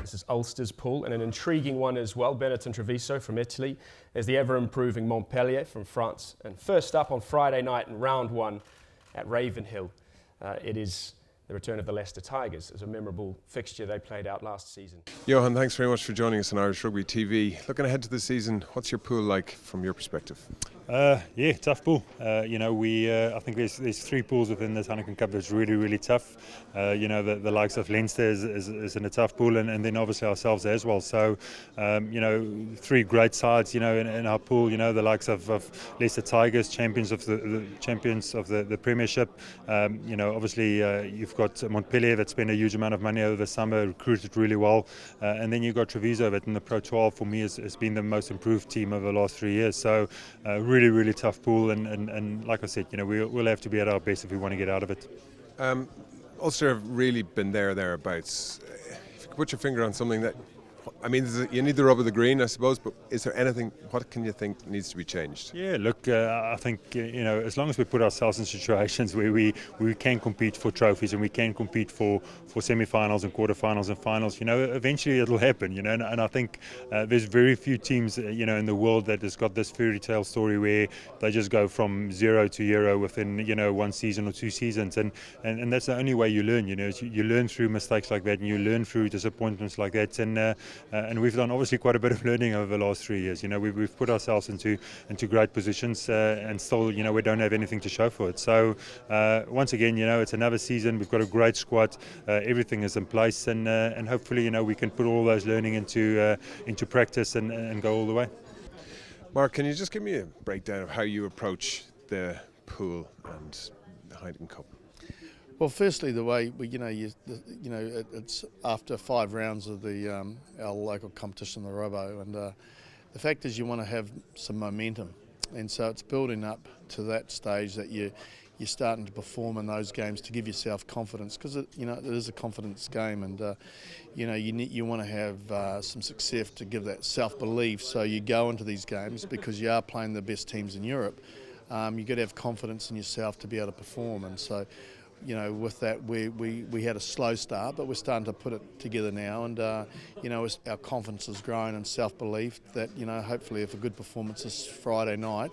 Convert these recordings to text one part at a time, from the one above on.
This is Ulster's pool, and an intriguing one as well. Benetton Treviso from Italy. There's the ever-improving Montpellier from France. And first up on Friday night in round one at Ravenhill, it is the return of the Leicester Tigers. It was a memorable fixture they played out last season. Johann, thanks very much for joining us on Irish Rugby TV. Looking ahead to the season, what's your pool like from your perspective? Yeah, tough pool. I think there's three pools within this Heineken Cup that's really, really tough. The likes of Leinster is in a tough pool, and then obviously ourselves as well. So, three great sides, in our pool. The likes of Leicester Tigers, champions of the Premiership. Obviously you've got Montpellier that spent a huge amount of money over the summer, recruited really well, and then you've got Treviso that in the Pro 12 for me has been the most improved team over the last 3 years. So. Really tough pool, and like I said, we'll have to be at our best if we want to get out of it. Ulster have really been thereabouts. If you could put your finger on something that, you need the rub of the green, I suppose, but is there anything, what can you think needs to be changed? Yeah, look, I think, as long as we put ourselves in situations where we can compete for trophies and we can compete for semi-finals and quarter-finals and finals, eventually it'll happen, and I think there's very few teams, in the world that has got this fairy tale story where they just go from 0 to hero within, 1 season or 2 seasons, and that's the only way you learn, you learn through mistakes like that, and you learn through disappointments like that, and we've done obviously quite a bit of learning over the last 3 years. We've put ourselves into great positions, and still, we don't have anything to show for it. So once again, it's another season. We've got a great squad. Everything is in place, and hopefully, we can put all those learning into practice and go all the way. Mark, can you just give me a breakdown of how you approach the pool and the Heineken Cup? Well, firstly, the way it's after 5 rounds of our local competition, the Robo, and the fact is you want to have some momentum, and so it's building up to that stage that you're starting to perform in those games to give yourself confidence, because it is a confidence game, and you want to have some success to give that self-belief. So you go into these games because you are playing the best teams in Europe. You've got to have confidence in yourself to be able to perform, and so. With that, we had a slow start, but we're starting to put it together now, and our confidence has grown and self-belief that hopefully, if a good performance this Friday night,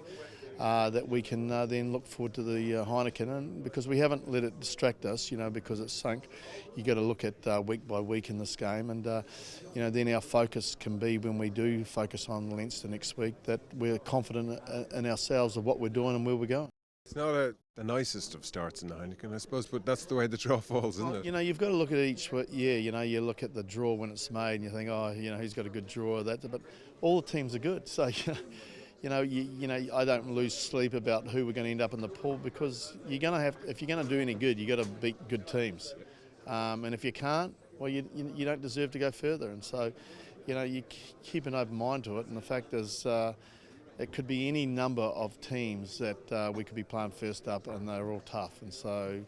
that we can then look forward to the Heineken, and because we haven't let it distract us, because it's sunk. You got to look at week by week in this game, and then our focus can be when we do focus on Leinster next week that we're confident in ourselves of what we're doing and where we're going. It's not the nicest of starts in the Heineken, I suppose, but that's the way the draw falls, isn't it? You've got to look at each year. You look at the draw when it's made, and you think, he's got a good draw. But all the teams are good. So, I don't lose sleep about who we're going to end up in the pool, because if you're going to do any good, you got to beat good teams. And if you can't, well, you don't deserve to go further. And so, you keep an open mind to it. And the fact is. It could be any number of teams that we could be playing first up, and they're all tough. And so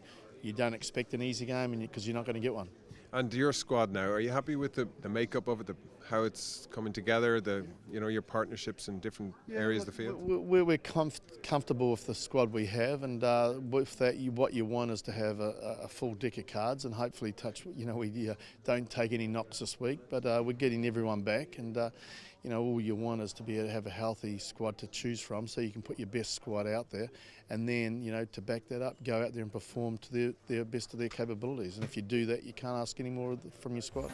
you don't expect an easy game because you're not going to get one. And your squad now, are you happy with the makeup of it, how it's coming together, your partnerships in different areas of the field? We're comfortable with the squad we have, and with that, what you want is to have a full deck of cards, and hopefully we don't take any knocks this week, but we're getting everyone back, and all you want is to be able to have a healthy squad to choose from, so you can put your best squad out there, and then to back that up, go out there and perform to their best of their capabilities. And if you do that, you can't ask any more from your squad.